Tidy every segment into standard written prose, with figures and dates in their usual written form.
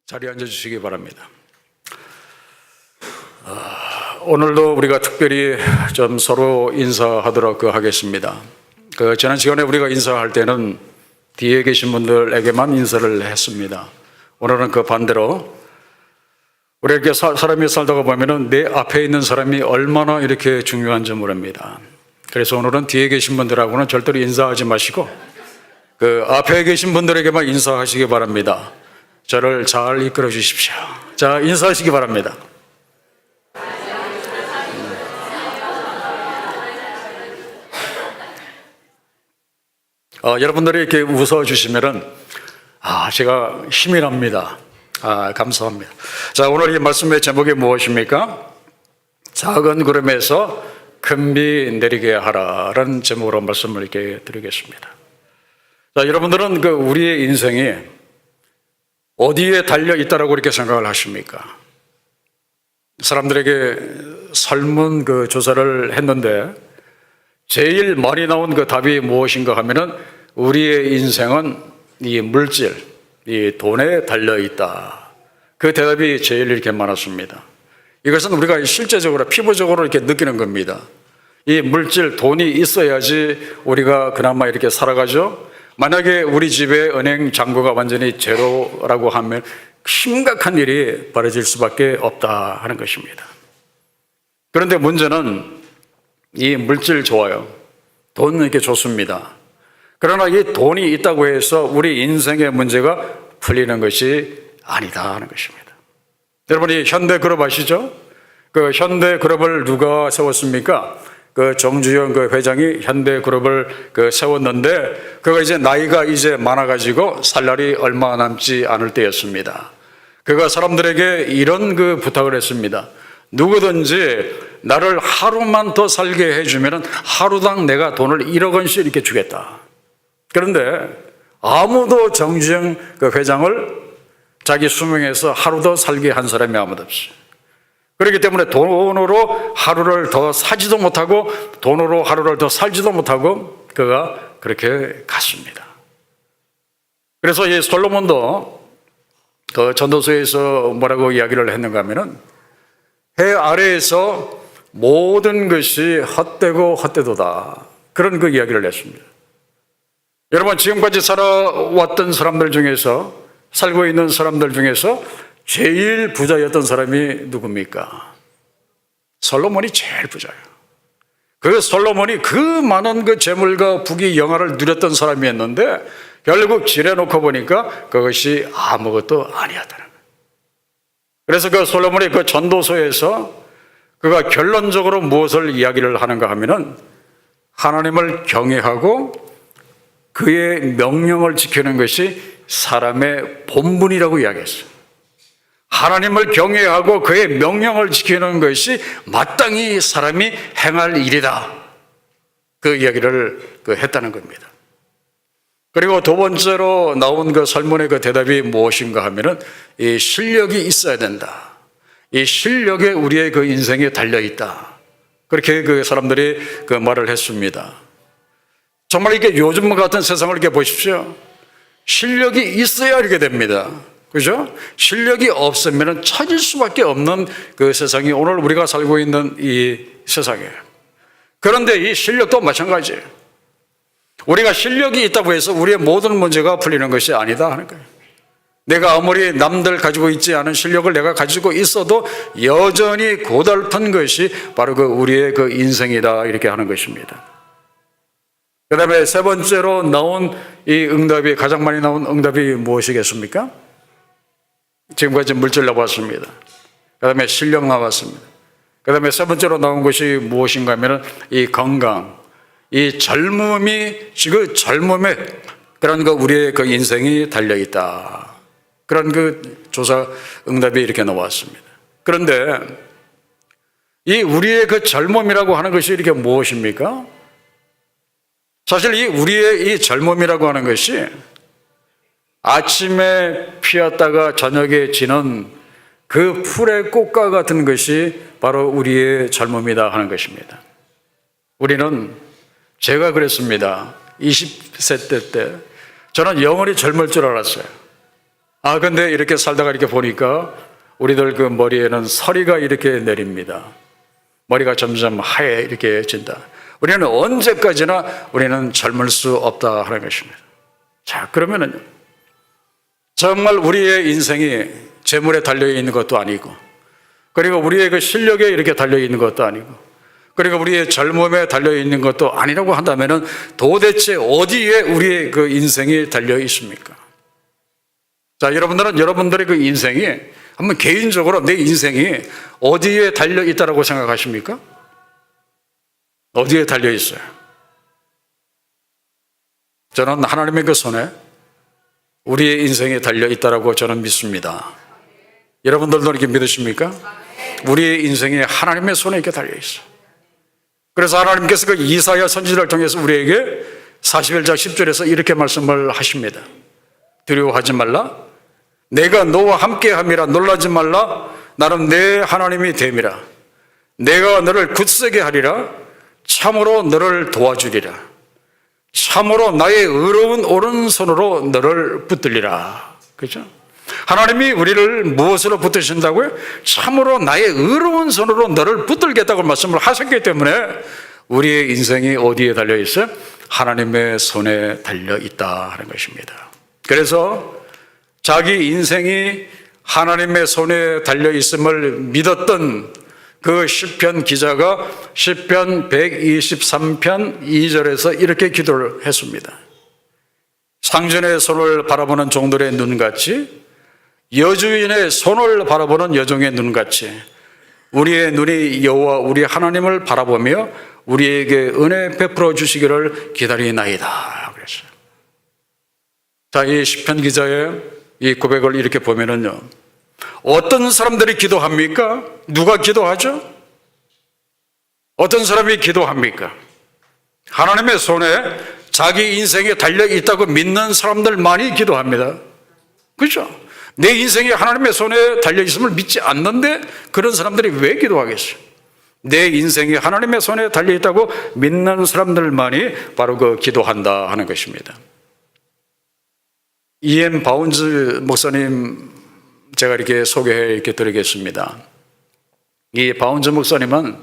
자리에 앉아주시기 바랍니다. 오늘도 우리가 특별히 좀 서로 인사하도록 하겠습니다. 지난 시간에 우리가 인사할 때는 뒤에 계신 분들에게만 인사를 했습니다. 오늘은 그 반대로 우리 이렇게 사람이 살다가 보면은 내 앞에 있는 사람이 얼마나 이렇게 중요한지 모릅니다. 그래서 오늘은 뒤에 계신 분들하고는 절대로 인사하지 마시고 그 앞에 계신 분들에게만 인사하시기 바랍니다. 저를 잘 이끌어 주십시오. 자, 인사하시기 바랍니다. 여러분들이 이렇게 웃어주시면은 제가 힘이 납니다. 감사합니다. 자, 오늘 이 말씀의 제목이 무엇입니까? 작은 구름에서 큰 비 내리게 하라라는 제목으로 말씀을 이렇게 드리겠습니다. 자, 여러분들은 우리의 인생이 어디에 달려 있다라고 이렇게 생각을 하십니까? 사람들에게 설문 조사를 했는데 제일 많이 나온 답이 무엇인가 하면은 우리의 인생은 이 물질, 이 돈에 달려 있다. 그 대답이 제일 이렇게 많았습니다. 이것은 우리가 실제적으로 피부적으로 이렇게 느끼는 겁니다. 이 물질, 돈이 있어야지 우리가 그나마 이렇게 살아가죠. 만약에 우리 집의 은행 잔고가 완전히 제로라고 하면 심각한 일이 벌어질 수밖에 없다 하는 것입니다. 그런데 문제는 이 물질 좋아요. 돈 이렇게 좋습니다. 그러나 이 돈이 있다고 해서 우리 인생의 문제가 풀리는 것이 아니다 하는 것입니다. 여러분이 현대그룹 아시죠? 현대그룹을 누가 세웠습니까? 정주영 회장이 현대그룹을 세웠는데 그가 이제 나이가 이제 많아가지고 살 날이 얼마 남지 않을 때였습니다. 그가 사람들에게 이런 부탁을 했습니다. 누구든지 나를 하루만 더 살게 해주면 하루당 내가 돈을 1억 원씩 이렇게 주겠다. 그런데 아무도 정주영 회장을 자기 수명에서 하루 더 살게 한 사람이 아무도 없어요. 그렇기 때문에 돈으로 하루를 더 사지도 못하고 돈으로 하루를 더 살지도 못하고 그가 그렇게 갔습니다. 그래서 이 솔로몬도 전도서에서 뭐라고 이야기를 했는가 하면은 해 아래에서 모든 것이 헛되고 헛되도다. 그런 이야기를 했습니다. 여러분, 지금까지 살아왔던 사람들 중에서, 살고 있는 사람들 중에서 제일 부자였던 사람이 누굽니까? 솔로몬이 제일 부자예요. 솔로몬이 많은 재물과 부귀 영화를 누렸던 사람이었는데 결국 지내놓고 보니까 그것이 아무것도 아니었다는 거예요. 그래서 솔로몬이 전도서에서 그가 결론적으로 무엇을 이야기를 하는가 하면은 하나님을 경외하고 그의 명령을 지키는 것이 사람의 본분이라고 이야기했어요. 하나님을 경외하고 그의 명령을 지키는 것이 마땅히 사람이 행할 일이다. 그 이야기를 했다는 겁니다. 그리고 두 번째로 나온 설문의 대답이 무엇인가 하면은 이 실력이 있어야 된다. 이 실력에 우리의 인생이 달려있다. 그렇게 사람들이 말을 했습니다. 정말 이게 요즘 같은 세상을 이렇게 보십시오. 실력이 있어야 이렇게 됩니다. 그죠? 실력이 없으면 처질 수밖에 없는 세상이 오늘 우리가 살고 있는 이 세상이에요. 그런데 이 실력도 마찬가지예요. 우리가 실력이 있다고 해서 우리의 모든 문제가 풀리는 것이 아니다 하는 거예요. 내가 아무리 남들 가지고 있지 않은 실력을 내가 가지고 있어도 여전히 고달픈 것이 바로 우리의 인생이다 이렇게 하는 것입니다. 그 다음에 세 번째로 나온 이 응답이, 가장 많이 나온 응답이 무엇이겠습니까? 지금까지 물질 나왔습니다. 그 다음에 실력 나왔습니다. 그 다음에 세 번째로 나온 것이 무엇인가 하면 이 건강, 이 젊음에 그런 우리의 인생이 달려있다. 그런 조사 응답이 이렇게 나왔습니다. 그런데 이 우리의 젊음이라고 하는 것이 이렇게 무엇입니까? 사실 우리의 이 젊음이라고 하는 것이 아침에 피었다가 저녁에 지는 풀의 꽃과 같은 것이 바로 우리의 젊음이다 하는 것입니다. 우리는, 제가 그랬습니다. 20세 때 저는 영원히 젊을 줄 알았어요. 근데 이렇게 살다가 이렇게 보니까 우리들 그 머리에는 서리가 이렇게 내립니다. 머리가 점점 하얘 이렇게 진다. 우리는 언제까지나 우리는 젊을 수 없다 하는 것입니다. 자, 그러면은 정말 우리의 인생이 재물에 달려있는 것도 아니고, 그리고 우리의 그 실력에 이렇게 달려있는 것도 아니고, 그리고 우리의 젊음에 달려있는 것도 아니라고 한다면은 도대체 어디에 우리의 그 인생이 달려있습니까? 자, 여러분들은 여러분들의 그 인생이 한번 개인적으로 내 인생이 어디에 달려있다라고 생각하십니까? 어디에 달려있어요? 저는 하나님의 그 손에 우리의 인생이 달려있다라고 저는 믿습니다. 여러분들도 이렇게 믿으십니까? 우리의 인생이 하나님의 손에 이렇게 달려있어요. 그래서 하나님께서 그 이사야 선지자를 통해서 우리에게 41장 10절에서 이렇게 말씀을 하십니다. 두려워하지 말라. 내가 너와 함께함이라. 놀라지 말라. 나는 내 하나님이 됨이라. 내가 너를 굳세게 하리라. 참으로 너를 도와주리라. 참으로 나의 의로운 오른손으로 너를 붙들리라. 그렇죠? 하나님이 우리를 무엇으로 붙드신다고요? 참으로 나의 의로운 손으로 너를 붙들겠다고 말씀을 하셨기 때문에 우리의 인생이 어디에 달려있어요? 하나님의 손에 달려있다 하는 것입니다. 그래서 자기 인생이 하나님의 손에 달려있음을 믿었던 그 시편 기자가 시편 123편 2절에서 이렇게 기도를 했습니다. 상전의 손을 바라보는 종들의 눈같이, 여주인의 손을 바라보는 여종의 눈같이 우리의 눈이 여호와 우리 하나님을 바라보며 우리에게 은혜 베풀어 주시기를 기다리나이다 그랬어요. 자, 이 시편 기자의 이 고백을 이렇게 보면은요, 어떤 사람들이 기도합니까? 누가 기도하죠? 어떤 사람이 기도합니까? 하나님의 손에 자기 인생에 달려있다고 믿는 사람들만이 기도합니다. 그렇죠? 내 인생이 하나님의 손에 달려있음을 믿지 않는데 그런 사람들이 왜 기도하겠어요? 내 인생이 하나님의 손에 달려있다고 믿는 사람들만이 바로 그 기도한다 하는 것입니다. E.M. 바운즈 목사님 제가 이렇게 소개해 이렇게 드리겠습니다. 이 바운즈 목사님은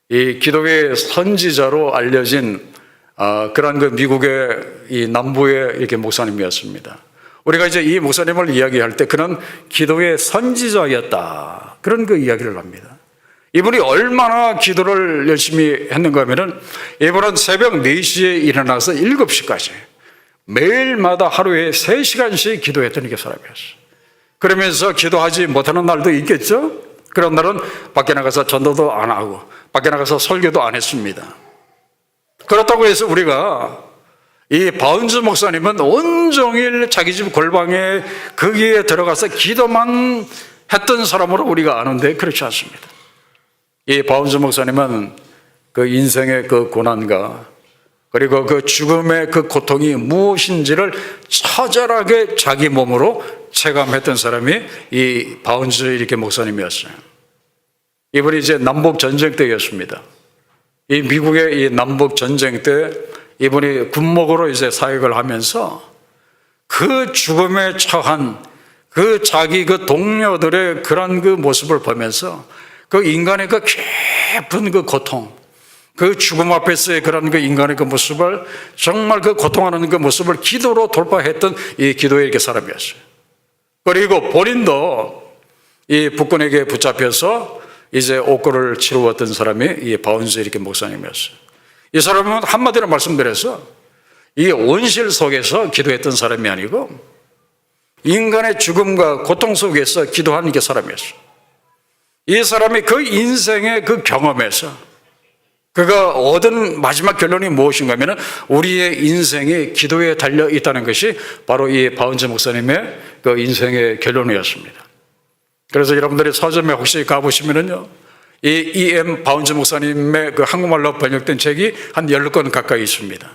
이 기도의 선지자로 알려진 그런 그 미국의 이 남부의 이렇게 목사님이었습니다. 우리가 이제 이 목사님을 이야기할 때 그는 기도의 선지자였다, 그런 그 이야기를 합니다. 이분이 얼마나 기도를 열심히 했는가 하면은 이분은 새벽 4시에 일어나서 7시까지 매일마다 하루에 3시간씩 기도했던 게 사람이었어요. 그러면서 기도하지 못하는 날도 있겠죠? 그런 날은 밖에 나가서 전도도 안 하고 밖에 나가서 설교도 안 했습니다. 그렇다고 해서 우리가 이 바운즈 목사님은 온종일 자기 집 골방에 거기에 들어가서 기도만 했던 사람으로 우리가 아는데 그렇지 않습니다. 이 바운즈 목사님은 그 인생의 그 고난과 그리고 그 죽음의 그 고통이 무엇인지를 처절하게 자기 몸으로 체감했던 사람이 이 바운즈 이렇게 목사님이었어요. 이분이 이제 남북 전쟁 때였습니다. 이 미국의 이 남북 전쟁 때 이분이 군목으로 이제 사역을 하면서 그 죽음에 처한 그 자기 그 동료들의 그런 그 모습을 보면서 그 인간의 그 깊은 그 고통, 그 죽음 앞에서의 그런 그 인간의 그 모습을, 정말 그 고통하는 그 모습을 기도로 돌파했던 이 기도의 이렇게 사람이었어요. 그리고 본인도 이 북군에게 붙잡혀서 이제 옥고를 치루었던 사람이 이 바운즈 이렇게 목사님이었어요. 이 사람은 한마디로 말씀드려서 이 온실 속에서 기도했던 사람이 아니고 인간의 죽음과 고통 속에서 기도한 이게 사람이었어요. 이 사람이 그 인생의 그 경험에서 그가 얻은 마지막 결론이 무엇인가 하면 우리의 인생이 기도에 달려 있다는 것이 바로 이 바운즈 목사님의 그 인생의 결론이었습니다. 그래서 여러분들이 서점에 혹시 가보시면은요, 이 E.M. 바운즈 목사님의 그 한국말로 번역된 책이 한 10권 가까이 있습니다.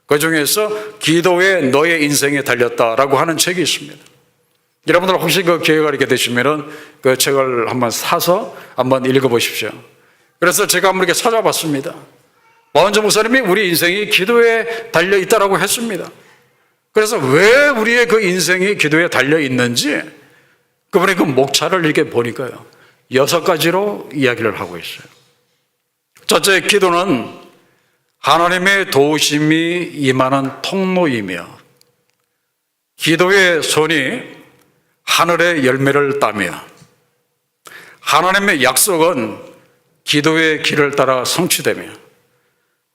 그 중에서 기도에 너의 인생에 달렸다라고 하는 책이 있습니다. 여러분들 혹시 그 기회가 이렇게 되시면은 그 책을 한번 사서 한번 읽어보십시오. 그래서 제가 한번 이렇게 찾아봤습니다. 바운즈 목사님이 우리 인생이 기도에 달려 있다라고 했습니다. 그래서 왜 우리의 그 인생이 기도에 달려 있는지 그분의 그 목차를 이렇게 보니까요, 6가지로 이야기를 하고 있어요. 첫째, 기도는 하나님의 도우심이 임하는 통로이며 기도의 손이 하늘의 열매를 따며 하나님의 약속은 기도의 길을 따라 성취되며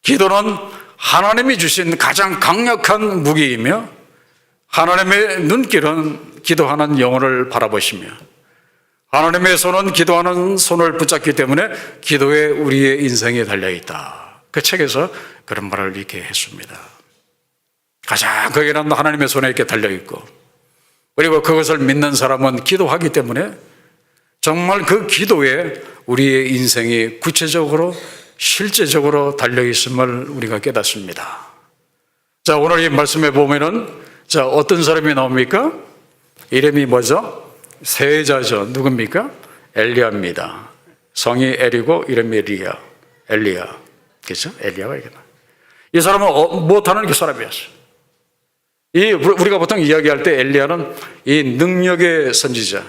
기도는 하나님이 주신 가장 강력한 무기이며 하나님의 눈길은 기도하는 영혼을 바라보시며 하나님의 손은 기도하는 손을 붙잡기 때문에 기도에 우리의 인생이 달려있다. 그 책에서 그런 말을 이렇게 했습니다. 가장 거기는 하나님의 손에 이렇게 달려있고 그리고 그것을 믿는 사람은 기도하기 때문에 정말 그 기도에 우리의 인생이 구체적으로 실제적으로 달려있음을 우리가 깨닫습니다. 자, 오늘 이 말씀에 보면은 자, 어떤 사람이 나옵니까? 이름이 뭐죠? 세자죠. 누굽니까? 엘리야입니다. 성이 엘이고 이름이 엘리야. 그렇죠? 엘리야가 이게. 이 사람은 못하는 그 사람이었어요. 우리가 보통 이야기할 때 엘리야는 이 능력의 선지자.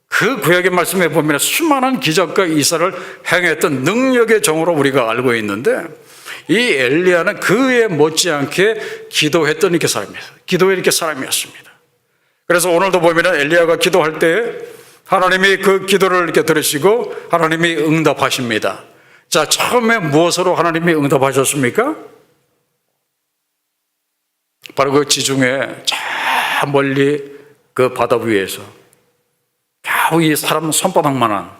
그 구약의 말씀에 보면 수많은 기적과 이사를 행했던 능력의 종으로 우리가 알고 있는데 이 엘리야는 그에 못지않게 기도했던 이렇게 사람이었어요. 기도의 이렇게 사람이었습니다. 그래서 오늘도 보면 엘리야가 기도할 때 하나님이 그 기도를 이렇게 들으시고 하나님이 응답하십니다. 자, 처음에 무엇으로 하나님이 응답하셨습니까? 바로 그 지중해 저 멀리 그 바다 위에서 겨우 이 사람 손바닥만한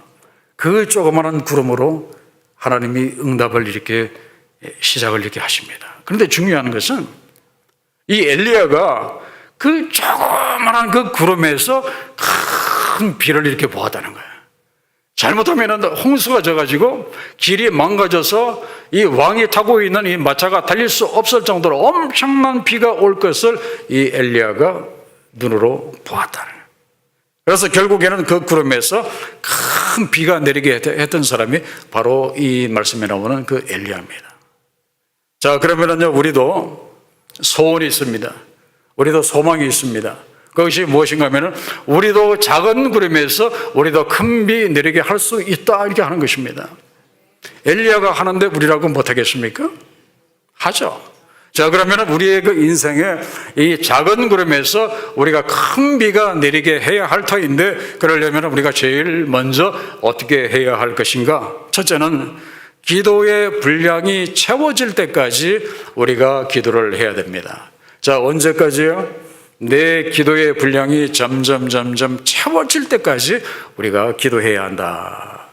그 조그만한 구름으로 하나님이 응답을 이렇게 시작을 이렇게 하십니다. 그런데 중요한 것은 이 엘리야가 그 조그만한 그 구름에서 큰 비를 이렇게 보았다는 거예요. 잘못하면 홍수가 져가지고 길이 망가져서 이 왕이 타고 있는 이 마차가 달릴 수 없을 정도로 엄청난 비가 올 것을 이 엘리야가 눈으로 보았다는 거예요. 그래서 결국에는 그 구름에서 큰 비가 내리게 했던 사람이 바로 이 말씀에 나오는 그 엘리야입니다. 자, 그러면은요, 우리도 소원이 있습니다. 우리도 소망이 있습니다. 그것이 무엇인가 하면은 우리도 작은 구름에서 우리도 큰 비 내리게 할 수 있다 이렇게 하는 것입니다. 엘리야가 하는데 우리라고 못하겠습니까? 하죠. 자, 그러면 우리의 그 인생에 이 작은 구름에서 우리가 큰 비가 내리게 해야 할 터인데 그러려면 우리가 제일 먼저 어떻게 해야 할 것인가? 첫째는 기도의 분량이 채워질 때까지 우리가 기도를 해야 됩니다. 자, 언제까지요? 내 기도의 분량이 점점 채워질 때까지 우리가 기도해야 한다.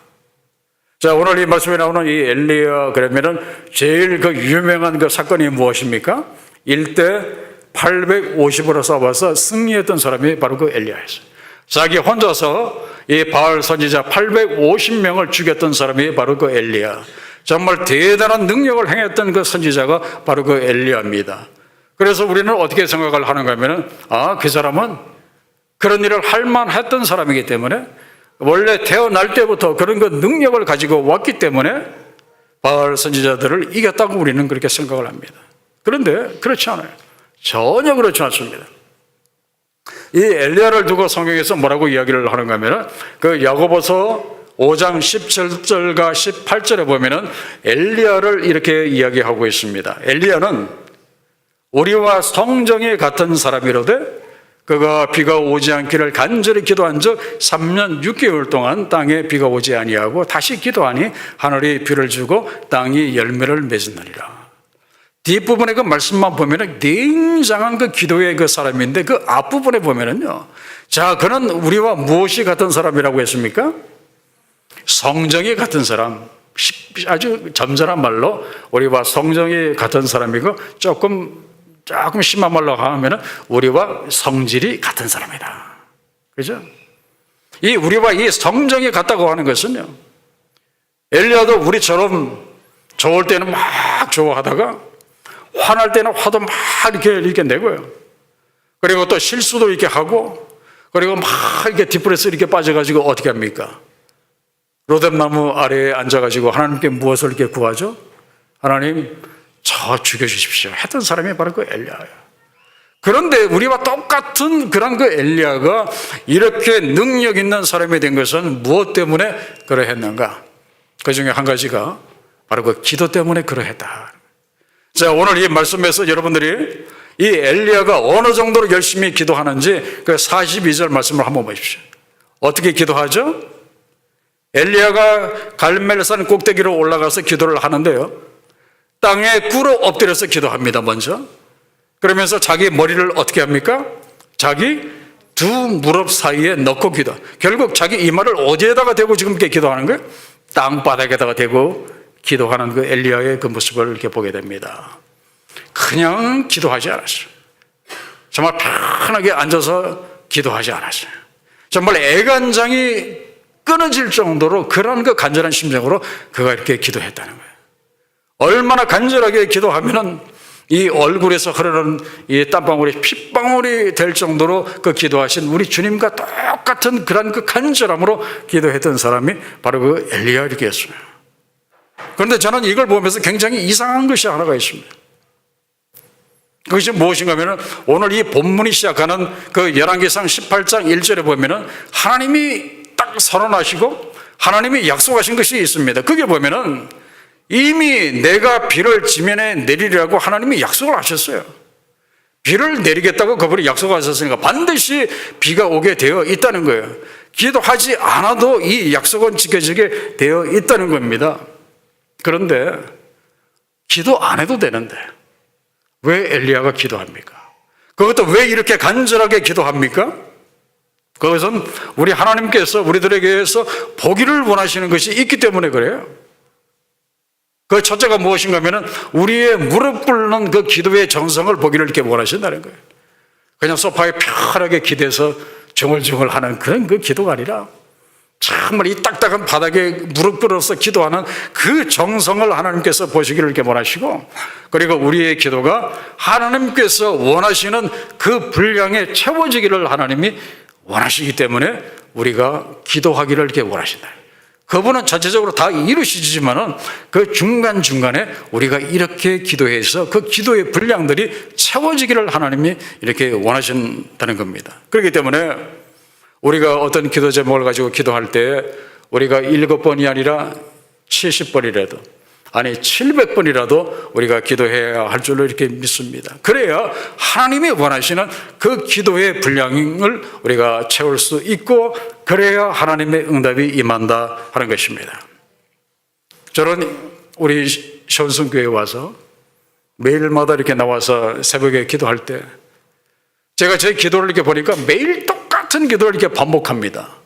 자, 오늘 이 말씀에 나오는 이 엘리야 그러면은 제일 그 유명한 그 사건이 무엇입니까? 1대 850으로 싸워서 승리했던 사람이 바로 그 엘리야였어요. 자기 혼자서 이 바알 선지자 850명을 죽였던 사람이 바로 그 엘리야. 정말 대단한 능력을 행했던 그 선지자가 바로 그 엘리야입니다. 그래서 우리는 어떻게 생각을 하는가 하면은 그 사람은 그런 일을 할 만했던 사람이기 때문에 원래 태어날 때부터 그런 그 능력을 가지고 왔기 때문에 바알 선지자들을 이겼다고 우리는 그렇게 생각을 합니다. 그런데 그렇지 않아요. 전혀 그렇지 않습니다. 이 엘리야를 두고 성경에서 뭐라고 이야기를 하는가 하면은 그 야고보서 5장 17절과 18절에 보면은 엘리야를 이렇게 이야기하고 있습니다. 엘리야는 우리와 성정이 같은 사람이로되 그가 비가 오지 않기를 간절히 기도한 적 3년 6개월 동안 땅에 비가 오지 아니하고 다시 기도하니 하늘이 비를 주고 땅이 열매를 맺으느니라. 뒷부분에 그 말씀만 보면은 굉장한 그 기도의 그 사람인데 그 앞부분에 보면은요, 자, 그는 우리와 무엇이 같은 사람이라고 했습니까? 성정이 같은 사람. 아주 점잖은 말로 우리와 성정이 같은 사람이고 조금 심한 말로 하면 우리와 성질이 같은 사람이다. 그죠? 이 우리와 이 성정이 같다고 하는 것은요, 엘리야도 우리처럼 좋을 때는 막 좋아하다가 화날 때는 화도 막 이렇게 내고요. 그리고 또 실수도 이렇게 하고 그리고 막 이렇게 디프레스 이렇게 빠져가지고 어떻게 합니까? 로뎀나무 아래에 앉아가지고 하나님께 무엇을 이렇게 구하죠? 하나님, 저 죽여주십시오 했던 사람이 바로 그 엘리야예요. 그런데 우리와 똑같은 그런 그 엘리야가 이렇게 능력 있는 사람이 된 것은 무엇 때문에 그러했는가? 그 중에 한 가지가 바로 그 기도 때문에 그러했다. 자, 오늘 이 말씀에서 여러분들이 이 엘리야가 어느 정도로 열심히 기도하는지 그 42절 말씀을 한번 보십시오. 어떻게 기도하죠? 엘리야가 갈멜산 꼭대기로 올라가서 기도를 하는데요, 땅에 꿇어 엎드려서 기도합니다. 먼저 그러면서 자기 머리를 어떻게 합니까? 자기 두 무릎 사이에 넣고 기도. 결국 자기 이마를 어디에다가 대고 지금 이렇게 기도하는 거예요? 땅바닥에다가 대고 기도하는 그 엘리야의 그 모습을 이렇게 보게 됩니다. 그냥 기도하지 않았어요. 정말 편하게 앉아서 기도하지 않았어요. 정말 애간장이 끊어질 정도로 그런 그 간절한 심정으로 그가 이렇게 기도했다는 거예요. 얼마나 간절하게 기도하면은 이 얼굴에서 흐르는 이 땀방울이 핏방울이 될 정도로 그 기도하신 우리 주님과 똑같은 그런 그 간절함으로 기도했던 사람이 바로 그 엘리야였습니다. 그런데 저는 이걸 보면서 굉장히 이상한 것이 하나가 있습니다. 그것이 무엇인가 하면 오늘 이 본문이 시작하는 그 열왕기상 18장 1절에 보면은 하나님이 딱 선언하시고 하나님이 약속하신 것이 있습니다. 그게 보면은 이미 내가 비를 지면에 내리리라고 하나님이 약속을 하셨어요. 비를 내리겠다고 그분이 약속하셨으니까 반드시 비가 오게 되어 있다는 거예요. 기도하지 않아도 이 약속은 지켜지게 되어 있다는 겁니다. 그런데 기도 안 해도 되는데 왜 엘리야가 기도합니까? 그것도 왜 이렇게 간절하게 기도합니까? 그것은 우리 하나님께서 우리들에게서 보기를 원하시는 것이 있기 때문에 그래요. 그 첫째가 무엇인가 하면 우리의 무릎 꿇는 그 기도의 정성을 보기를 이렇게 원하신다는 거예요. 그냥 소파에 편하게 기대서 중얼중얼 하는 그런 그 기도가 아니라 정말 이 딱딱한 바닥에 무릎 꿇어서 기도하는 그 정성을 하나님께서 보시기를 이렇게 원하시고, 그리고 우리의 기도가 하나님께서 원하시는 그 분량에 채워지기를 하나님이 원하시기 때문에 우리가 기도하기를 이렇게 원하신다. 그분은 전체적으로 다 이루시지만은 그 중간중간에 우리가 이렇게 기도해서 그 기도의 분량들이 채워지기를 하나님이 이렇게 원하신다는 겁니다. 그렇기 때문에 우리가 어떤 기도 제목을 가지고 기도할 때 우리가 7번이 아니라 70번이라도 아니 700번이라도 우리가 기도해야 할 줄로 이렇게 믿습니다. 그래야 하나님이 원하시는 그 기도의 분량을 우리가 채울 수 있고, 그래야 하나님의 응답이 임한다 하는 것입니다. 저는 우리 시온성교회에 와서 매일마다 이렇게 나와서 새벽에 기도할 때 제가 제 기도를 이렇게 보니까 매일 똑같은 기도를 이렇게 반복합니다.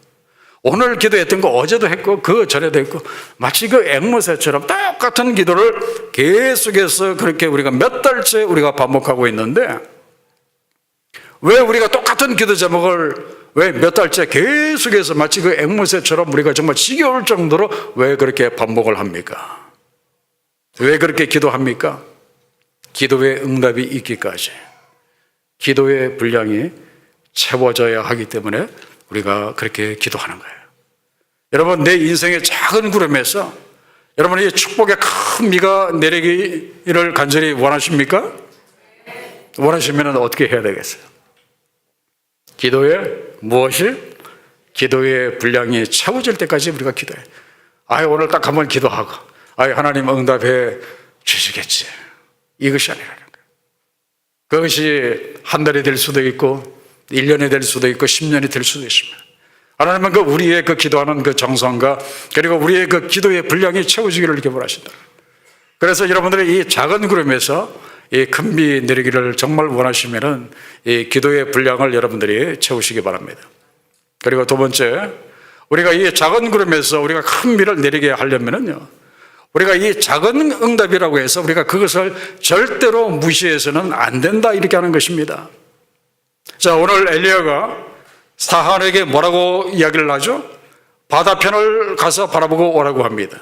오늘 기도했던 거 어제도 했고 그 전에도 했고 마치 그 앵무새처럼 똑같은 기도를 계속해서 그렇게 우리가 몇 달째 우리가 반복하고 있는데, 왜 우리가 똑같은 기도 제목을 왜 몇 달째 계속해서 마치 그 앵무새처럼 우리가 정말 지겨울 정도로 왜 그렇게 반복을 합니까? 왜 그렇게 기도합니까? 기도의 응답이 있기까지 기도의 분량이 채워져야 하기 때문에 우리가 그렇게 기도하는 거예요. 여러분, 내 인생의 작은 구름에서 여러분이 축복의 큰 비가 내리기를 간절히 원하십니까? 원하시면 어떻게 해야 되겠어요? 기도의 무엇이? 기도의 분량이 채워질 때까지 우리가 기도해. 오늘 딱 한번 기도하고 하나님 응답해 주시겠지, 이것이 아니라는 거예요. 그것이 한 달이 될 수도 있고 1년이 될 수도 있고 10년이 될 수도 있습니다. 하나님은 그 우리의 그 기도하는 그 정성과 그리고 우리의 그 기도의 분량이 채워지기를 이렇게 원하신다. 그래서 여러분들이 이 작은 구름에서 이 큰 비 내리기를 정말 원하시면은 이 기도의 분량을 여러분들이 채우시기 바랍니다. 그리고 두 번째, 우리가 이 작은 구름에서 우리가 큰 비를 내리게 하려면은요, 우리가 이 작은 응답이라고 해서 우리가 그것을 절대로 무시해서는 안 된다, 이렇게 하는 것입니다. 자, 오늘 엘리야가 사한에게 뭐라고 이야기를 하죠? 바다편을 가서 바라보고 오라고 합니다.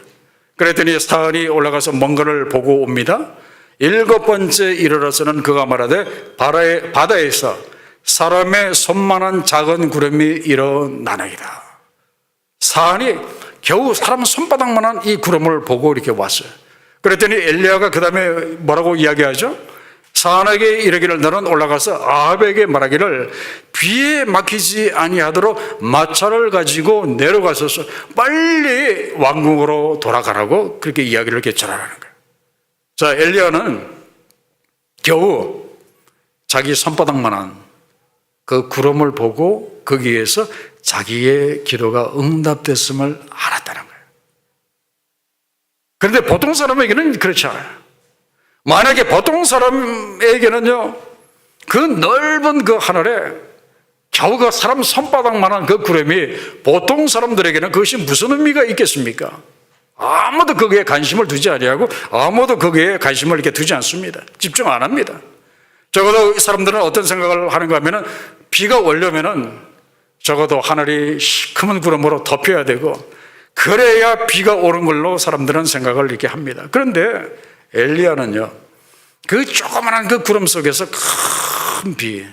그랬더니 사한이 올라가서 먼 거를 보고 옵니다. 7번째 이르러서는 그가 말하되 바다에서 사람의 손만한 작은 구름이 일어나나이다. 사한이 겨우 사람 손바닥만한 이 구름을 보고 이렇게 왔어요. 그랬더니 엘리야가 그 다음에 뭐라고 이야기하죠? 산에게 이르기를 너는 올라가서 아합에게 말하기를 비에 막히지 아니하도록 마차를 가지고 내려가서 빨리 왕궁으로 돌아가라고 그렇게 이야기를 이렇게 전하라는 거예요. 자, 엘리야는 겨우 자기 손바닥만한 그 구름을 보고 거기에서 자기의 기도가 응답됐음을 알았다는 거예요. 그런데 보통 사람에게는 그렇지 않아요. 만약에 보통 사람에게는요, 그 넓은 그 하늘에 겨우 그 사람 손바닥만한 그 구름이 보통 사람들에게는 그것이 무슨 의미가 있겠습니까? 아무도 거기에 관심을 두지 아니하고 아무도 거기에 관심을 이렇게 두지 않습니다. 집중 안 합니다. 적어도 이 사람들은 어떤 생각을 하는가 하면은 비가 오려면은 적어도 하늘이 시커먼 구름으로 덮여야 되고 그래야 비가 오는 걸로 사람들은 생각을 이렇게 합니다. 그런데 엘리야는요, 그 조그만한 그 구름 속에서 큰 비,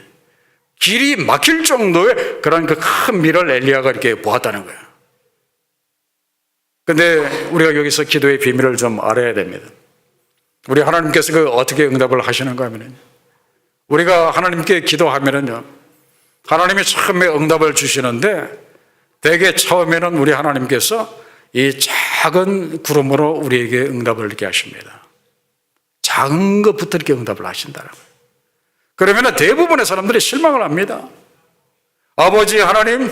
길이 막힐 정도의 그런 그 큰 비를 엘리야가 이렇게 보았다는 거예요. 근데 우리가 여기서 기도의 비밀을 좀 알아야 됩니다. 우리 하나님께서 그 어떻게 응답을 하시는가 하면은, 우리가 하나님께 기도하면은요, 하나님이 처음에 응답을 주시는데 대개 처음에는 우리 하나님께서 이 작은 구름으로 우리에게 응답을 이렇게 하십니다. 작은 것부터 이렇게 응답을 하신다는 거예요. 그러면 대부분의 사람들이 실망을 합니다. 아버지 하나님,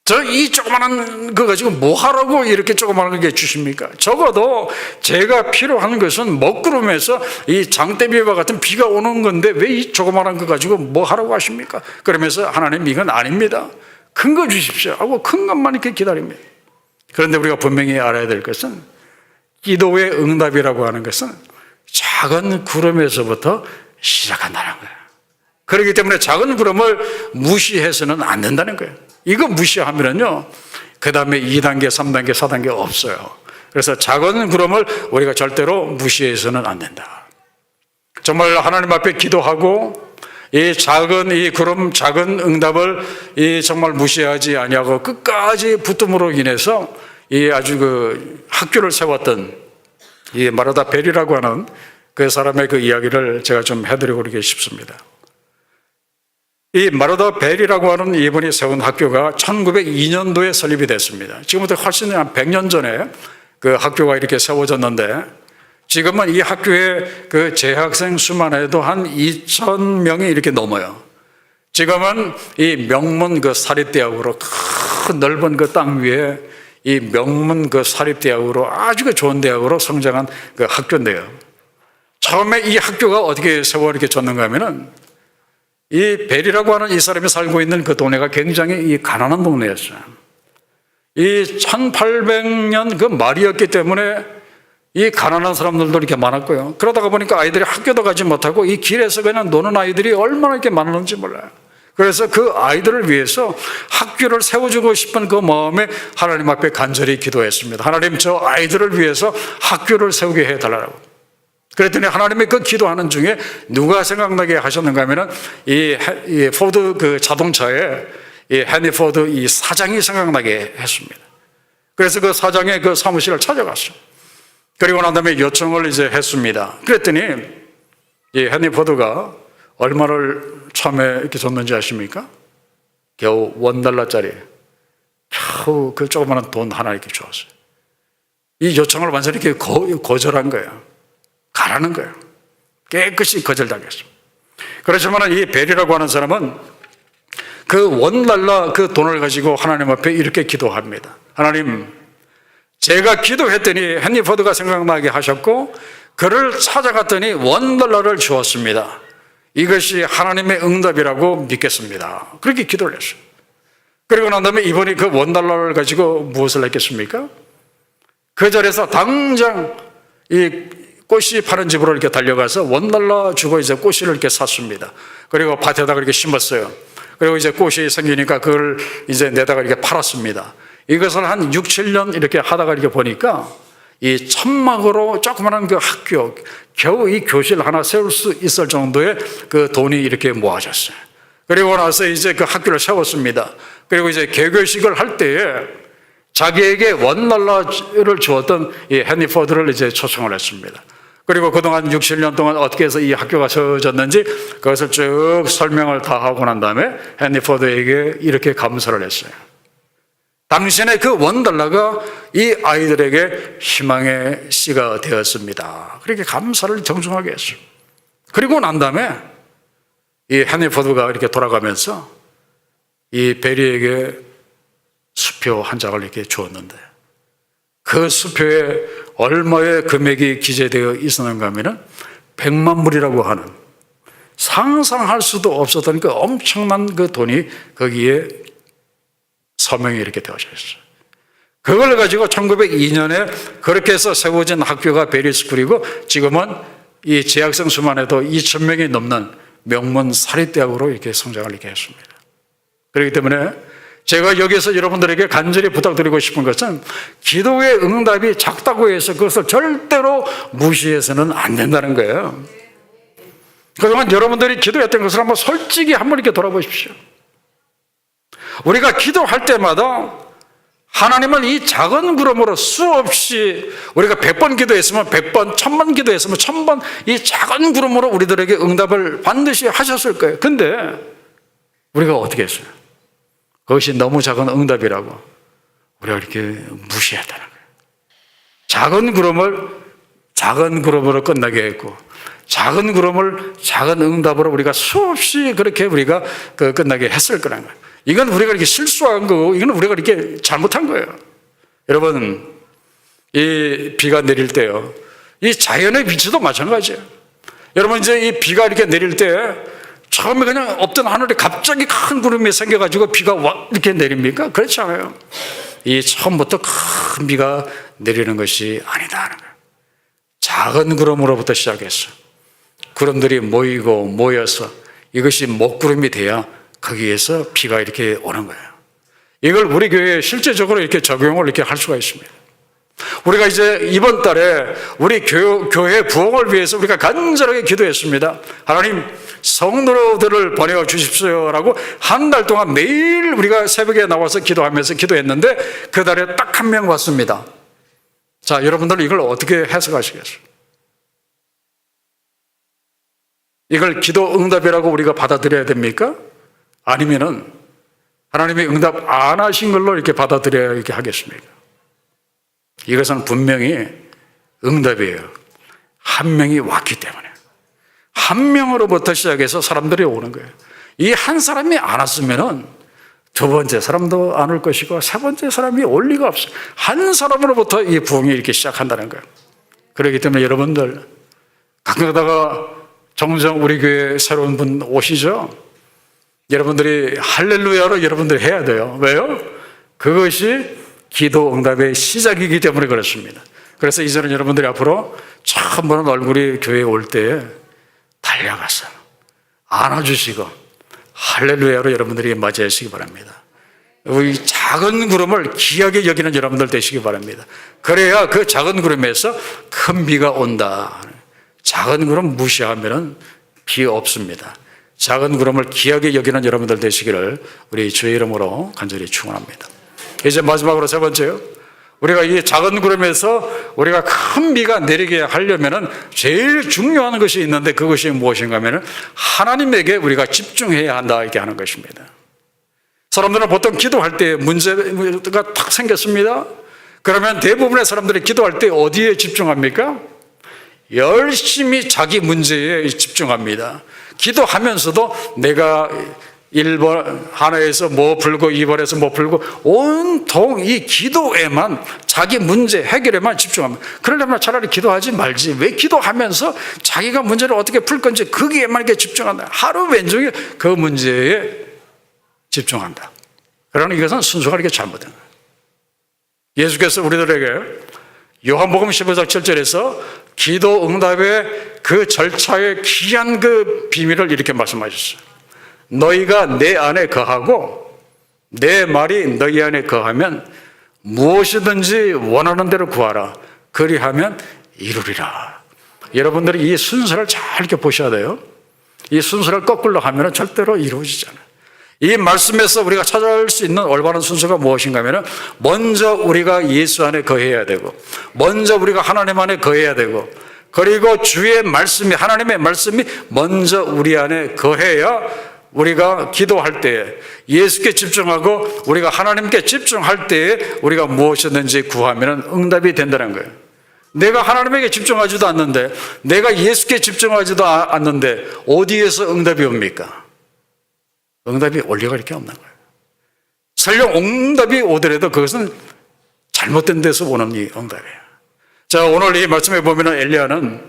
저 이 조그마한 거 가지고 뭐 하라고 이렇게 조그마한 게 주십니까? 적어도 제가 필요한 것은 먹구름에서 이 장대비와 같은 비가 오는 건데 왜 이 조그마한 거 가지고 뭐 하라고 하십니까? 그러면서 하나님, 이건 아닙니다. 큰 거 주십시오 하고 큰 것만 이렇게 기다립니다. 그런데 우리가 분명히 알아야 될 것은, 기도의 응답이라고 하는 것은 작은 구름에서부터 시작한다는 거예요. 그렇기 때문에 작은 구름을 무시해서는 안 된다는 거예요. 이거 무시하면은요, 그 다음에 2단계, 3단계, 4단계 없어요. 그래서 작은 구름을 우리가 절대로 무시해서는 안 된다. 정말 하나님 앞에 기도하고 이 작은 이 구름, 작은 응답을 이 정말 무시하지 아니하고 끝까지 붙음으로 인해서 이 아주 그 학교를 세웠던 이 마르다 벨이라고 하는 그 사람의 그 이야기를 제가 좀 해드리고 그러기 싶습니다. 이 마르다 벨이라고 하는 이분이 세운 학교가 1902년도에 설립이 됐습니다. 지금부터 훨씬 한 100년 전에 그 학교가 이렇게 세워졌는데, 지금은 이 학교의 그 재학생 수만 해도 한 2,000명이 이렇게 넘어요. 지금은 이 명문 그 사립대학으로, 큰 넓은 그 땅 위에 이 명문 그 사립대학으로, 아주 그 좋은 대학으로 성장한 그 학교인데요. 처음에 이 학교가 어떻게 세워졌는가 하면은, 이 벨이라고 하는 이 사람이 살고 있는 그 동네가 굉장히 이 가난한 동네였어요. 이 1800년 그 말이었기 때문에 이 가난한 사람들도 이렇게 많았고요. 그러다가 보니까 아이들이 학교도 가지 못하고 이 길에서 그냥 노는 아이들이 얼마나 이렇게 많은지 몰라요. 그래서 그 아이들을 위해서 학교를 세워주고 싶은 그 마음에 하나님 앞에 간절히 기도했습니다. 하나님, 저 아이들을 위해서 학교를 세우게 해달라고. 그랬더니 하나님의 그 기도하는 중에 누가 생각나게 하셨는가 하면은 이 포드 그 자동차에 이 헨리 포드 이 사장이 생각나게 했습니다. 그래서 그 사장의 그 사무실을 찾아갔어요. 그리고 난 다음에 요청을 이제 했습니다. 그랬더니 이 헨리 포드가 얼마를 처음에 이렇게 줬는지 아십니까? 겨우 $1짜리, 겨우 그 조그마한 돈 하나 이렇게 주었어요. 이 요청을 완전히 이렇게 거절한 거예요. 가라는 거예요. 깨끗이 거절당했습니다. 그렇지만 이 벨이라고 하는 사람은 그 $1 그 돈을 가지고 하나님 앞에 이렇게 기도합니다. 하나님, 제가 기도했더니 헨리 포드가 생각나게 하셨고 그를 찾아갔더니 $1를 주었습니다. 이것이 하나님의 응답이라고 믿겠습니다. 그렇게 기도를 했어요. 그리고 난 다음에 이분이 그 $1를 가지고 무엇을 했겠습니까? 그 자리에서 당장 이 꽃이 파는 집으로 이렇게 달려가서 $1 주고 이제 꽃을 이렇게 샀습니다. 그리고 밭에다가 이렇게 심었어요. 그리고 이제 꽃이 생기니까 그걸 이제 내다가 이렇게 팔았습니다. 이것을 한 6, 7년 이렇게 하다가 이렇게 보니까 이 천막으로 조그마한 그 학교, 겨우 이 교실 하나 세울 수 있을 정도의 그 돈이 이렇게 모아졌어요. 그리고 나서 이제 그 학교를 세웠습니다. 그리고 이제 개교식을 할 때에 자기에게 $1를 주었던 이 헨리 포드를 이제 초청을 했습니다. 그리고 그동안 6, 7년 동안 어떻게 해서 이 학교가 세워졌는지 그것을 쭉 설명을 다 하고 난 다음에 헨리 포드에게 이렇게 감사를 했어요. 당신의 그 원달러가 이 아이들에게 희망의 씨가 되었습니다. 그렇게 감사를 정중하게 했어요. 그리고 난 다음에 이 헨리 포드가 이렇게 돌아가면서 이 베리에게 수표 한 장을 이렇게 주었는데 그 수표에 얼마의 금액이 기재되어 있었는가 하면은 100만 불이라고 하는 상상할 수도 없었던 그 엄청난 그 돈이 거기에 서명이 이렇게 되어져 있어요. 그걸 가지고 1902년에 그렇게 해서 세워진 학교가 베리스쿨이고 지금은 이 재학생 수만 해도 2,000명이 넘는 명문 사립대학으로 이렇게 성장을 이렇게 했습니다. 그렇기 때문에 제가 여기서 여러분들에게 간절히 부탁드리고 싶은 것은 기도의 응답이 작다고 해서 그것을 절대로 무시해서는 안 된다는 거예요. 그동안 여러분들이 기도했던 것을 한번 솔직히 한번 이렇게 돌아보십시오. 우리가 기도할 때마다 하나님은 이 작은 구름으로 수없이 우리가 100번 기도했으면 100번, 1000번 기도했으면 1000번 이 작은 구름으로 우리들에게 응답을 반드시 하셨을 거예요. 근데 우리가 어떻게 했어요? 그것이 너무 작은 응답이라고 우리가 이렇게 무시했다는 거예요. 작은 구름을 작은 구름으로 끝나게 했고 작은 구름을 작은 응답으로 우리가 수없이 그렇게 우리가 끝나게 했을 거라는 거예요. 이건 우리가 이렇게 실수한 거고 이건 우리가 이렇게 잘못한 거예요. 여러분, 이 비가 내릴 때요, 이 자연의 위치도 마찬가지예요. 여러분, 이제 이 비가 이렇게 내릴 때 처음에 그냥 없던 하늘에 갑자기 큰 구름이 생겨가지고 비가 이렇게 내립니까? 그렇지 않아요. 이 처음부터 큰 비가 내리는 것이 아니다 하는 거예요. 작은 구름으로부터 시작했어. 구름들이 모이고 모여서 이것이 먹구름이 돼야 거기에서 비가 이렇게 오는 거예요. 이걸 우리 교회에 실제적으로 이렇게 적용을 이렇게 할 수가 있습니다. 우리가 이제 이번 달에 우리 교회 부흥을 위해서 우리가 간절하게 기도했습니다. 하나님, 성도들을 보내어 주십시오라고 한 달 동안 매일 우리가 새벽에 나와서 기도하면서 기도했는데 그 달에 딱 한 명 왔습니다. 자, 여러분들은 이걸 어떻게 해석하시겠어요? 이걸 기도 응답이라고 우리가 받아들여야 됩니까? 아니면은 하나님이 응답 안 하신 걸로 이렇게 받아들여야 이렇게 하겠습니까? 이것은 분명히 응답이에요. 한 명이 왔기 때문에. 한 명으로부터 시작해서 사람들이 오는 거예요. 이 한 사람이 안 왔으면은 두 번째 사람도 안 올 것이고 세 번째 사람이 올 리가 없어요. 한 사람으로부터 이 부흥이 이렇게 시작한다는 거예요. 그렇기 때문에 여러분들 가끔 가다가 정정 우리 교회 새로운 분 오시죠? 여러분들이 할렐루야로 여러분들이 해야 돼요. 왜요? 그것이 기도 응답의 시작이기 때문에 그렇습니다. 그래서 이제는 여러분들이 앞으로 처음 보는 얼굴이 교회에 올 때 달려가서 안아주시고 할렐루야로 여러분들이 맞이하시기 바랍니다. 이 작은 구름을 귀하게 여기는 여러분들 되시기 바랍니다. 그래야 그 작은 구름에서 큰 비가 온다. 작은 구름 무시하면 비 없습니다. 작은 구름을 귀하게 여기는 여러분들 되시기를 우리 주의 이름으로 간절히 축원합니다. 이제 마지막으로 세 번째요. 우리가 이 작은 구름에서 우리가 큰 비가 내리게 하려면은 제일 중요한 것이 있는데 그것이 무엇인가 하면은 하나님에게 우리가 집중해야 한다 이렇게 하는 것입니다. 사람들은 보통 기도할 때 문제가 탁 생겼습니다. 그러면 대부분의 사람들이 기도할 때 어디에 집중합니까? 열심히 자기 문제에 집중합니다. 기도하면서도 내가 1번 하나에서 뭐 풀고 2번에서 뭐 풀고 온통 이 기도에만 자기 문제 해결에만 집중합니다. 그러려면 차라리 기도하지 말지 왜 기도하면서 자기가 문제를 어떻게 풀 건지 거기에만 이렇게 집중한다. 하루 왼종일 그 문제에 집중한다. 그러나 이것은 순서가 이렇게 잘못된 거예요. 예수께서 우리들에게 요한복음 15장 7절에서 기도 응답의 그 절차의 귀한 그 비밀을 이렇게 말씀하셨어요. 너희가 내 안에 거하고 내 말이 너희 안에 거하면 무엇이든지 원하는 대로 구하라. 그리하면 이루리라. 여러분들이 이 순서를 잘 이렇게 보셔야 돼요. 이 순서를 거꾸로 하면 절대로 이루어지잖아요. 이 말씀에서 우리가 찾아올 수 있는 올바른 순서가 무엇인가 하면 먼저 우리가 예수 안에 거해야 되고 먼저 우리가 하나님 안에 거해야 되고 그리고 주의 말씀이, 하나님의 말씀이 먼저 우리 안에 거해야 우리가 기도할 때에 예수께 집중하고 우리가 하나님께 집중할 때에 우리가 무엇이든지 구하면 응답이 된다는 거예요. 내가 하나님에게 집중하지도 않는데, 내가 예수께 집중하지도 않는데 어디에서 응답이 옵니까? 응답이 올 리가 이렇게 없는 거예요. 설령 응답이 오더라도 그것은 잘못된 데서 오는 이 응답이에요. 자, 오늘 이 말씀에 보면 엘리야는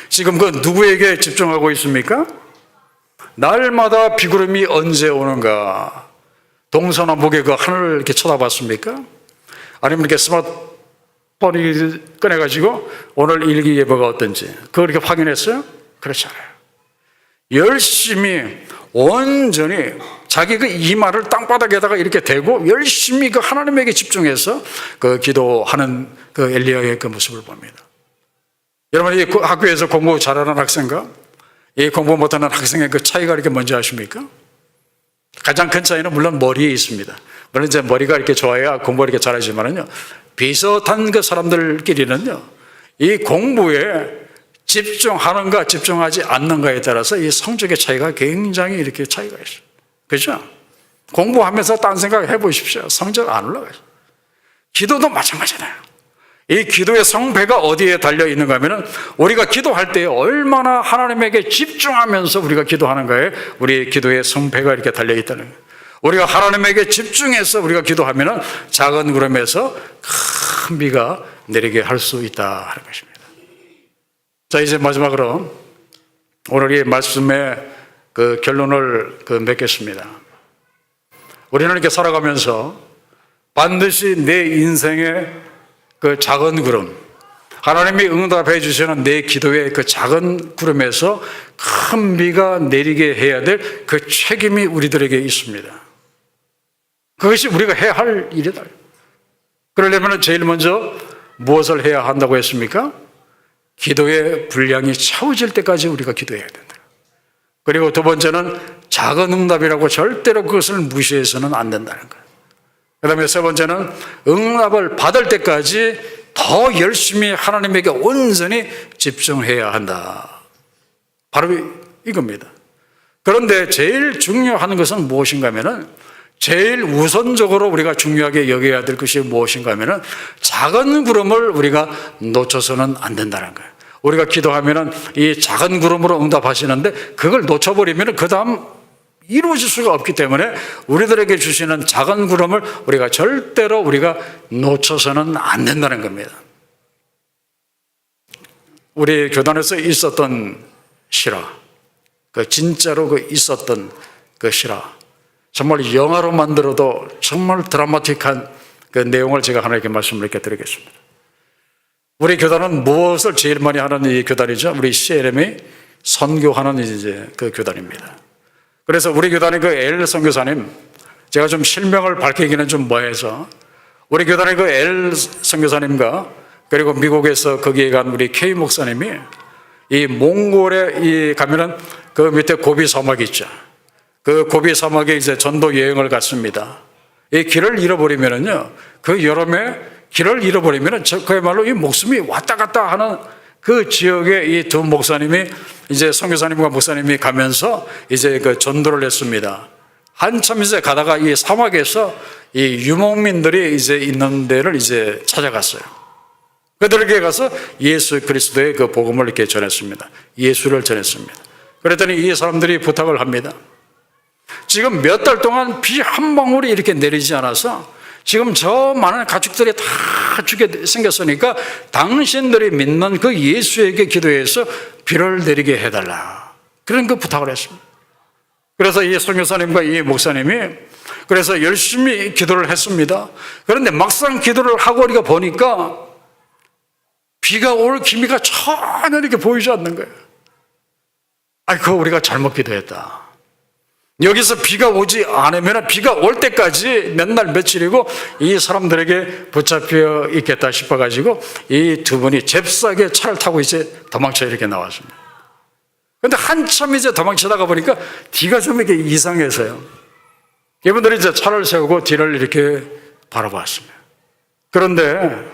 지금 그 누구에게 집중하고 있습니까? 날마다 비구름이 언제 오는가? 동서남북의 그 하늘을 이렇게 쳐다봤습니까? 아니면 이렇게 스마트폰을 꺼내가지고 오늘 일기예보가 어떤지 그걸 이렇게 확인했어요? 그렇지 않아요. 열심히 온전히 자기 그 이마를 땅바닥에다가 이렇게 대고 열심히 그 하나님에게 집중해서 그 기도하는 그 엘리야의 그 모습을 봅니다. 여러분, 이 학교에서 공부 잘하는 학생과 이 공부 못하는 학생의 그 차이가 이렇게 뭔지 아십니까? 가장 큰 차이는 물론 머리에 있습니다. 물론 이제 머리가 이렇게 좋아야 공부를 이렇게 잘하지만은요, 비슷한 그 사람들끼리는요, 이 공부에 집중하는가 집중하지 않는가에 따라서 이 성적의 차이가 굉장히 이렇게 차이가 있어요. 그죠? 공부하면서 딴 생각 해보십시오. 성적 안 올라가요. 기도도 마찬가지잖아요. 이 기도의 성배가 어디에 달려 있는가 하면은 우리가 기도할 때 얼마나 하나님에게 집중하면서 우리가 기도하는가에 우리 기도의 성배가 이렇게 달려 있다는 거예요. 우리가 하나님에게 집중해서 우리가 기도하면은 작은 구름에서 큰 비가 내리게 할 수 있다 하는 것입니다. 자, 이제 마지막으로 오늘 이 말씀의 그 결론을 맺겠습니다. 우리는 이렇게 살아가면서 반드시 내 인생의 그 작은 구름, 하나님이 응답해 주시는 내 기도의 그 작은 구름에서 큰 비가 내리게 해야 될 그 책임이 우리들에게 있습니다. 그것이 우리가 해야 할 일이다. 그러려면 제일 먼저 무엇을 해야 한다고 했습니까? 기도의 분량이 채워질 때까지 우리가 기도해야 된다. 그리고 두 번째는 작은 응답이라고 절대로 그것을 무시해서는 안 된다는 거예요. 그 다음에 세 번째는 응답을 받을 때까지 더 열심히 하나님에게 온전히 집중해야 한다. 바로 이겁니다. 그런데 제일 중요한 것은 무엇인가 하면은, 제일 우선적으로 우리가 중요하게 여겨야 될 것이 무엇인가 하면은 작은 구름을 우리가 놓쳐서는 안 된다는 거예요. 우리가 기도하면은 이 작은 구름으로 응답하시는데 그걸 놓쳐버리면은 그 다음 이루어질 수가 없기 때문에 우리들에게 주시는 작은 구름을 우리가 절대로 우리가 놓쳐서는 안 된다는 겁니다. 우리 교단에서 있었던 실화, 그 진짜로 그 있었던 그 실화, 정말 영화로 만들어도 정말 드라마틱한 그 내용을 제가 하나 이렇게 말씀을 이렇게 드리겠습니다. 우리 교단은 무엇을 제일 많이 하는 이 교단이죠? 우리 CLM이 선교하는 이제 그 교단입니다. 그래서 우리 교단의 그 엘 선교사님, 제가 좀 실명을 밝히기는 좀 뭐해서 우리 교단의 그 엘 선교사님과 그리고 미국에서 거기에 간 우리 K 목사님이 이 몽골에 가면은 그 밑에 고비 사막이 있죠. 그 고비 사막에 이제 전도 여행을 갔습니다. 이 길을 잃어버리면은요, 그 여름에 길을 잃어버리면은 그야말로 이 목숨이 왔다 갔다 하는 그 지역에 이 두 목사님이 이제 선교사님과 목사님이 가면서 이제 그 전도를 했습니다. 한참 이제 가다가 이 사막에서 이 유목민들이 이제 있는 데를 이제 찾아갔어요. 그들에게 가서 예수 그리스도의 그 복음을 이렇게 전했습니다. 예수를 전했습니다. 그랬더니 이 사람들이 부탁을 합니다. 지금 몇 달 동안 비 한 방울이 이렇게 내리지 않아서 지금 저 많은 가축들이 다 죽게 생겼으니까 당신들이 믿는 그 예수에게 기도해서 비를 내리게 해달라. 그런 그 부탁을 했습니다. 그래서 이 선교사님과 이 목사님이 그래서 열심히 기도를 했습니다. 그런데 막상 기도를 하고 우리가 보니까 비가 올 기미가 전혀 이렇게 보이지 않는 거예요. 그거 우리가 잘못 기도했다. 여기서 비가 오지 않으면 비가 올 때까지 몇 날 며칠이고 이 사람들에게 붙잡혀 있겠다 싶어가지고 이 두 분이 잽싸게 차를 타고 이제 도망쳐 이렇게 나왔습니다. 그런데 한참 이제 도망치다가 보니까 뒤가 좀 이렇게 이상해서요. 이분들이 이제 차를 세우고 뒤를 이렇게 바라봤습니다. 그런데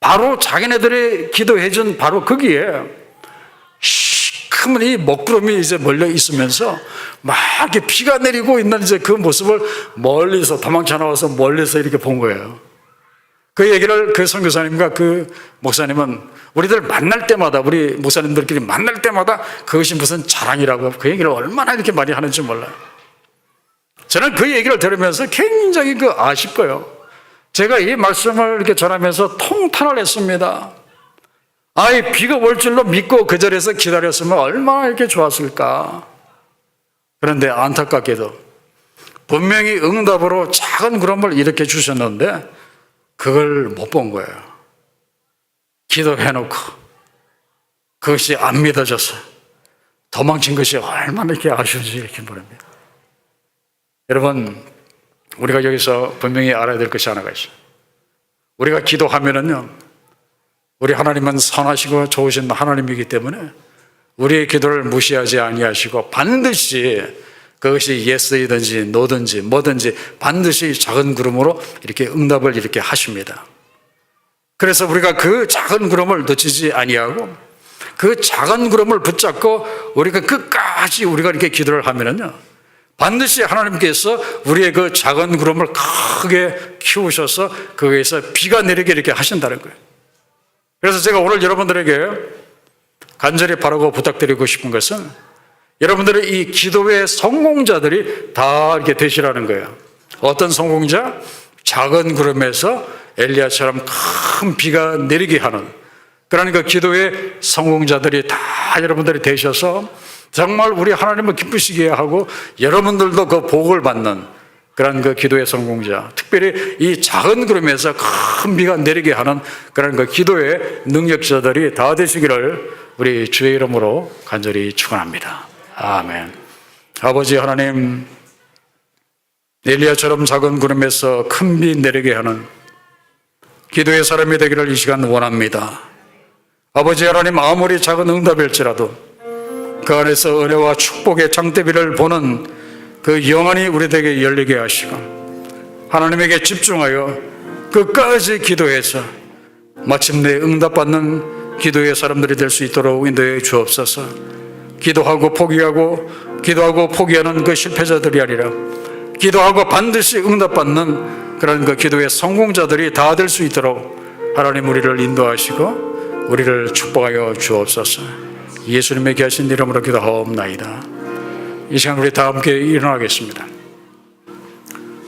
바로 자기네들이 기도해준 바로 거기에 시커먼 이 먹구름이 이제 몰려 있으면서 막 이렇게 비가 내리고 있는 이제 그 모습을 멀리서 도망쳐 나와서 멀리서 이렇게 본 거예요. 그 얘기를 그 선교사님과 그 목사님은 우리들 만날 때마다, 우리 목사님들끼리 만날 때마다 그것이 무슨 자랑이라고 그 얘기를 얼마나 이렇게 많이 하는지 몰라요. 저는 그 얘기를 들으면서 굉장히 아쉽고요. 제가 이 말씀을 이렇게 전하면서 통탄을 했습니다. 아이, 비가 올 줄로 믿고 그 자리에서 기다렸으면 얼마나 이렇게 좋았을까. 그런데 안타깝게도 분명히 응답으로 작은 구름을 이렇게 주셨는데 그걸 못 본 거예요. 기도해놓고 그것이 안 믿어져서 도망친 것이 얼마나 이렇게 아쉬운지 이렇게 모릅니다. 여러분, 우리가 여기서 분명히 알아야 될 것이 하나가 있어요. 우리가 기도하면은요, 우리 하나님은 선하시고 좋으신 하나님이기 때문에 우리의 기도를 무시하지 아니하시고 반드시 그것이 예스이든지 노든지 뭐든지 반드시 작은 구름으로 이렇게 응답을 이렇게 하십니다. 그래서 우리가 그 작은 구름을 놓치지 아니하고 그 작은 구름을 붙잡고 우리가 끝까지 우리가 이렇게 기도를 하면은요, 반드시 하나님께서 우리의 그 작은 구름을 크게 키우셔서 거기에서 비가 내리게 이렇게 하신다는 거예요. 그래서 제가 오늘 여러분들에게 간절히 바라고 부탁드리고 싶은 것은 여러분들의 이 기도의 성공자들이 다 이렇게 되시라는 거예요. 어떤 성공자? 작은 구름에서 엘리야처럼 큰 비가 내리게 하는, 그러니까 기도의 성공자들이 다 여러분들이 되셔서 정말 우리 하나님을 기쁘시게 하고 여러분들도 그 복을 받는 그런 그 기도의 성공자, 특별히 이 작은 구름에서 큰 비가 내리게 하는 그런 그 기도의 능력자들이 다 되시기를 우리 주의 이름으로 간절히 축원합니다. 아멘. 아버지 하나님, 엘리야처럼 작은 구름에서 큰 비 내리게 하는 기도의 사람이 되기를 이 시간 원합니다. 아버지 하나님, 아무리 작은 응답일지라도 그 안에서 은혜와 축복의 장대비를 보는 그 영안이 우리에게 열리게 하시고 하나님에게 집중하여 끝까지 기도해서 마침내 응답받는 기도의 사람들이 될 수 있도록 인도해 주옵소서. 기도하고 포기하는 그 실패자들이 아니라 기도하고 반드시 응답받는 그런 그 기도의 성공자들이 다 될 수 있도록 하나님 우리를 인도하시고 우리를 축복하여 주옵소서. 예수님의 귀하신 이름으로 기도하옵나이다. 이 시간 우리 다 함께 일어나겠습니다.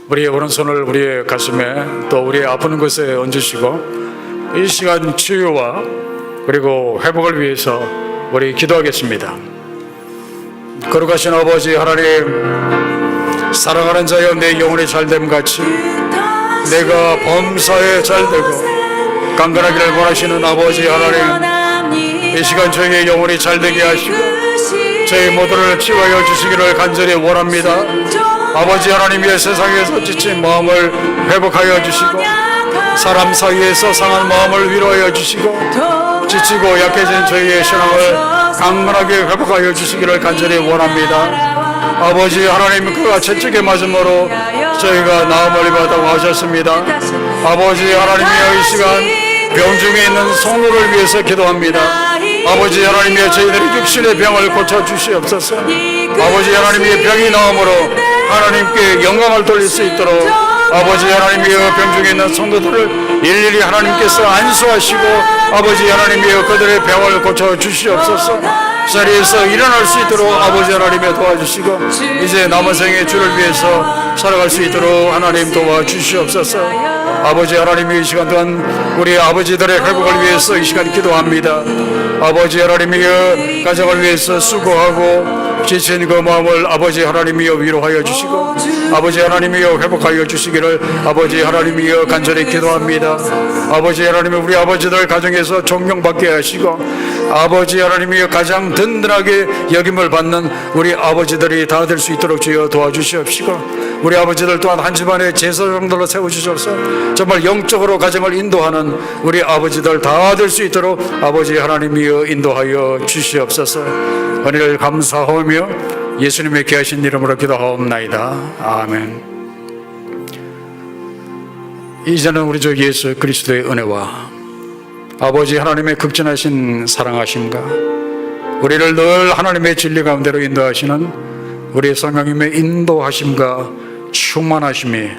우리의 오른손을 우리의 가슴에 또 우리의 아픈 곳에 얹으시고 이 시간 치유와 그리고 회복을 위해서 우리 기도하겠습니다. 거룩하신 아버지 하나님, 사랑하는 자여 내 영혼이 잘됨 같이 내가 범사에 잘되고 강건하기를 원하시는 아버지 하나님, 이 시간 저희의 영혼이 잘되게 하시고 저희 모두를 치유하여 주시기를 간절히 원합니다. 아버지 하나님의 세상에서 지친 마음을 회복하여 주시고 사람 사이에서 상한 마음을 위로하여 주시고 지치고 약해진 저희의 신앙을 강건하게 회복하여 주시기를 간절히 원합니다. 아버지 하나님, 그가 채찍에 맞음으로 저희가 나음을 입었다고 하셨습니다. 아버지 하나님이여, 이 시간 병중에 있는 성도를 위해서 기도합니다. 아버지 하나님이여, 저희들의 육신의 병을 고쳐주시옵소서. 아버지 하나님이여, 병이 나음으로 하나님께 영광을 돌릴 수 있도록 아버지 하나님이여, 병중에 있는 성도들을 일일이 하나님께서 안수하시고 아버지 하나님이여, 그들의 병을 고쳐주시옵소서. 자리에서 일어날 수 있도록 아버지 하나님이 도와주시고 이제 남은 생의 주를 위해서 살아갈 수 있도록 하나님 도와주시옵소서. 아버지 하나님이 이 시간 동안 우리 아버지들의 회복을 위해서 이 시간 기도합니다. 아버지 하나님이여, 가정을 위해서 수고하고 지친 그 마음을 아버지 하나님이여 위로하여 주시고 아버지 하나님이여 회복하여 주시기를 아버지 하나님이여 간절히 기도합니다. 아버지 하나님이 우리 아버지들 가정에서 존경받게 하시고 아버지 하나님이여 가장 든든하게 여김을 받는 우리 아버지들이 다 될 수 있도록 주여 도와주시옵시고 우리 아버지들 또한 한 집안의 제사장들로 세워주셔서 정말 영적으로 가정을 인도하는 우리 아버지들 다 될 수 있도록 아버지 하나님이여 인도하여 주시옵소서. 은혜를 감사하며 예수님의 귀하신 이름으로 기도하옵나이다. 아멘. 이제는 우리 주 예수 그리스도의 은혜와 아버지 하나님의 극진하신 사랑하심과 우리를 늘 하나님의 진리 가운데로 인도하시는 우리 성령님의 인도하심과 충만하심이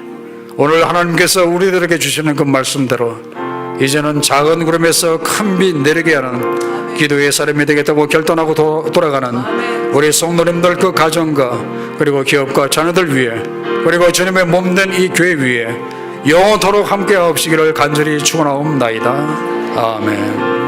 오늘 하나님께서 우리들에게 주시는 그 말씀대로 이제는 작은 구름에서 큰 빛 내리게 하는 기도의 사람이 되겠다고 결단하고 돌아가는 우리 성도님들 그 가정과 그리고 기업과 자녀들 위해 그리고 주님의 몸된 이 교회 위에 영원토록 함께 하옵시기를 간절히 축원하옵나이다. 아멘.